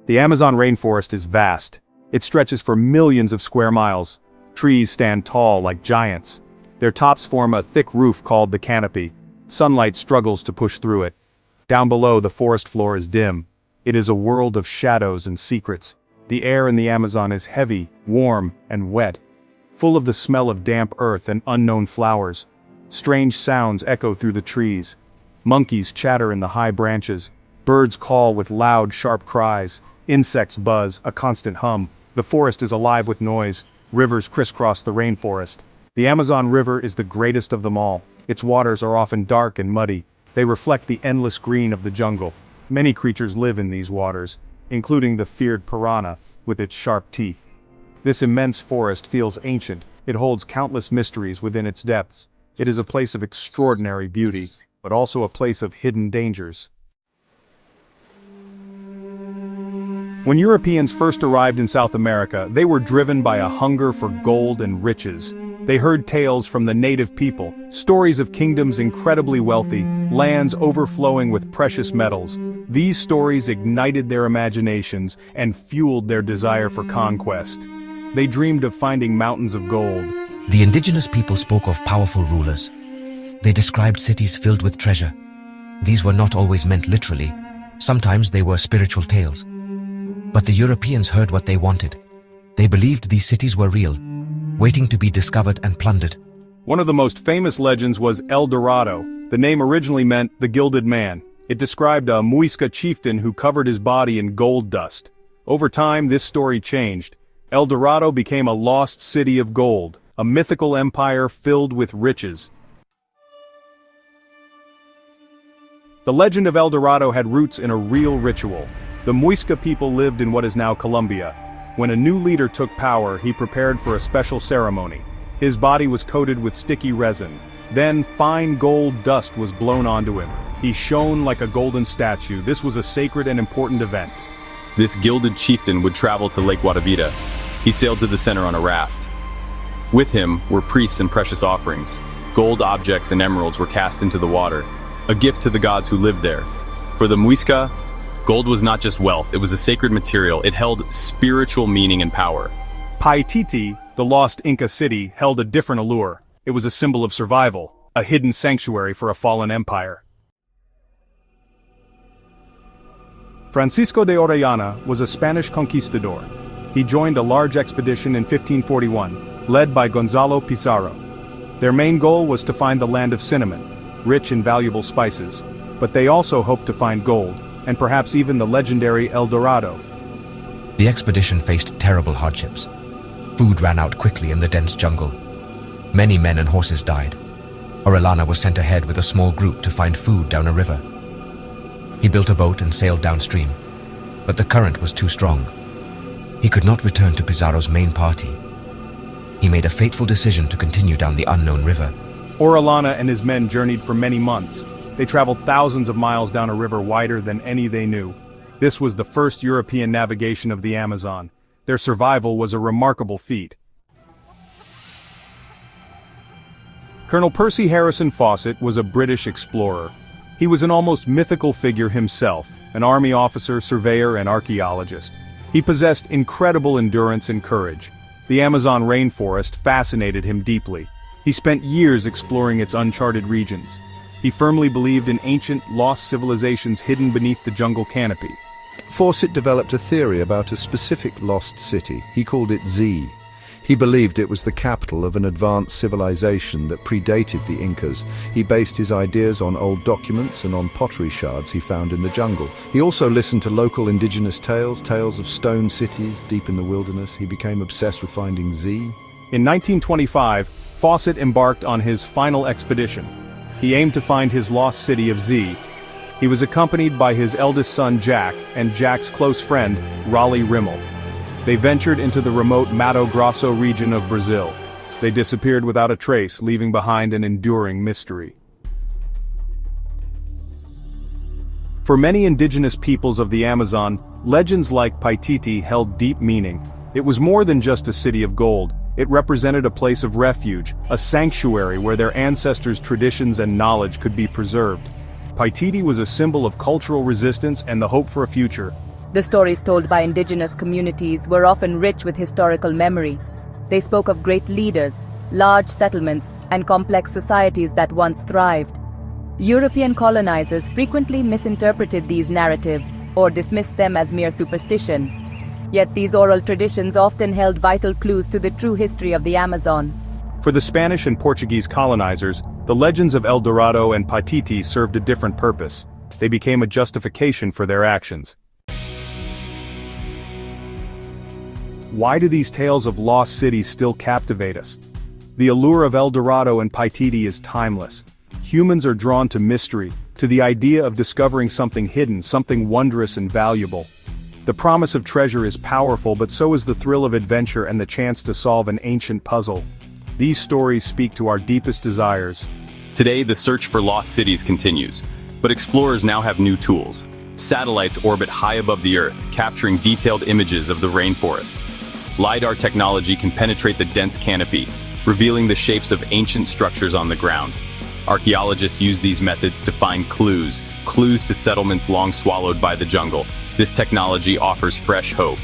The Amazon rainforest is vast. It stretches for millions of square miles. Trees stand tall like giants. Their tops form a thick roof called the canopy. Sunlight struggles to push through it. Down below, the forest floor is dim. It is a world of shadows and secrets. The air in the Amazon is heavy, warm, and wet, full of the smell of damp earth and unknown flowers. Strange sounds echo through the trees. Monkeys chatter in the high branches. Birds call with loud, sharp cries. Insects buzz, a constant hum. The forest is alive with noise. Rivers crisscross the rainforest. The Amazon River is the greatest of them all. Its waters are often dark and muddy. They reflect the endless green of the jungle. Many creatures live in these waters, including the feared piranha, with its sharp teeth. This immense forest feels ancient. It holds countless mysteries within its depths. It is a place of extraordinary beauty, but also a place of hidden dangers. When Europeans first arrived in South America, they were driven by a hunger for gold and riches. They heard tales from the native people, stories of kingdoms incredibly wealthy, lands overflowing with precious metals. These stories ignited their imaginations and fueled their desire for conquest. They dreamed of finding mountains of gold. The indigenous people spoke of powerful rulers. They described cities filled with treasure. These were not always meant literally. Sometimes they were spiritual tales. But the Europeans heard what they wanted. They believed these cities were real, waiting to be discovered and plundered. One of the most famous legends was El Dorado. The name originally meant the Gilded Man. It described a Muisca chieftain who covered his body in gold dust. Over time, this story changed. El Dorado became a lost city of gold, a mythical empire filled with riches. The legend of El Dorado had roots in a real ritual. The Muisca people lived in what is now Colombia. When a new leader took power, he prepared for a special ceremony. His body was coated with sticky resin. Then fine gold dust was blown onto him. He shone like a golden statue. This was a sacred and important event. This gilded chieftain would travel to Lake Guatavita. He sailed to the center on a raft. With him were priests and precious offerings. Gold objects and emeralds were cast into the water, a gift to the gods who lived there. For the Muisca, gold was not just wealth, it was a sacred material. It held spiritual meaning and power. Paititi, the lost Inca city, held a different allure. It was a symbol of survival, a hidden sanctuary for a fallen empire. Francisco de Orellana was a Spanish conquistador. He joined a large expedition in 1541, led by Gonzalo Pizarro. Their main goal was to find the land of cinnamon, rich in valuable spices, but they also hoped to find gold, and perhaps even the legendary El Dorado. The expedition faced terrible hardships. Food ran out quickly in the dense jungle. Many men and horses died. Orellana was sent ahead with a small group to find food down a river. He built a boat and sailed downstream, but the current was too strong. He could not return to Pizarro's main party. He made a fateful decision to continue down the unknown river. Orellana and his men journeyed for many months. They traveled thousands of miles down a river wider than any they knew. This was the first European navigation of the Amazon. Their survival was a remarkable feat. Colonel Percy Harrison Fawcett was a British explorer. He was an almost mythical figure himself, an army officer, surveyor, and archaeologist. He possessed incredible endurance and courage. The Amazon rainforest fascinated him deeply. He spent years exploring its uncharted regions. He firmly believed in ancient, lost civilizations hidden beneath the jungle canopy. Fawcett developed a theory about a specific lost city. He called it Z. He believed it was the capital of an advanced civilization that predated the Incas. He based his ideas on old documents and on pottery shards he found in the jungle. He also listened to local indigenous tales of stone cities deep in the wilderness. He became obsessed with finding Z. In 1925, Fawcett embarked on his final expedition. He aimed to find his lost city of Z. He was accompanied by his eldest son Jack and Jack's close friend, Raleigh Rimmel. They ventured into the remote Mato Grosso region of Brazil. They disappeared without a trace, leaving behind an enduring mystery. For many indigenous peoples of the Amazon, legends like Paititi held deep meaning. It was more than just a city of gold. It represented a place of refuge, a sanctuary where their ancestors' traditions and knowledge could be preserved. Paititi was a symbol of cultural resistance and the hope for a future. The stories told by indigenous communities were often rich with historical memory. They spoke of great leaders, large settlements, and complex societies that once thrived. European colonizers frequently misinterpreted these narratives or dismissed them as mere superstition. Yet these oral traditions often held vital clues to the true history of the Amazon. For the Spanish and Portuguese colonizers, the legends of El Dorado and Paititi served a different purpose. They became a justification for their actions. Why do these tales of lost cities still captivate us? The allure of El Dorado and Paititi is timeless. Humans are drawn to mystery, to the idea of discovering something hidden, something wondrous and valuable. The promise of treasure is powerful, but so is the thrill of adventure and the chance to solve an ancient puzzle. These stories speak to our deepest desires. Today, the search for lost cities continues, but explorers now have new tools. Satellites orbit high above the Earth, capturing detailed images of the rainforest. LiDAR technology can penetrate the dense canopy, revealing the shapes of ancient structures on the ground. Archaeologists use these methods to find clues to settlements long swallowed by the jungle. This technology offers fresh hope.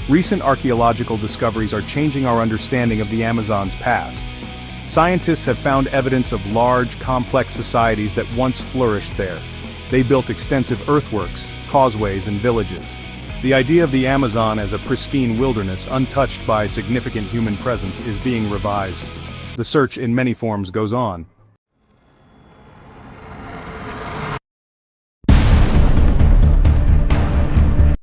Recent archaeological discoveries are changing our understanding of the Amazon's past. Scientists have found evidence of large, complex societies that once flourished there. They built extensive earthworks, causeways, and villages. The idea of the Amazon as a pristine wilderness untouched by significant human presence is being revised. The search in many forms goes on.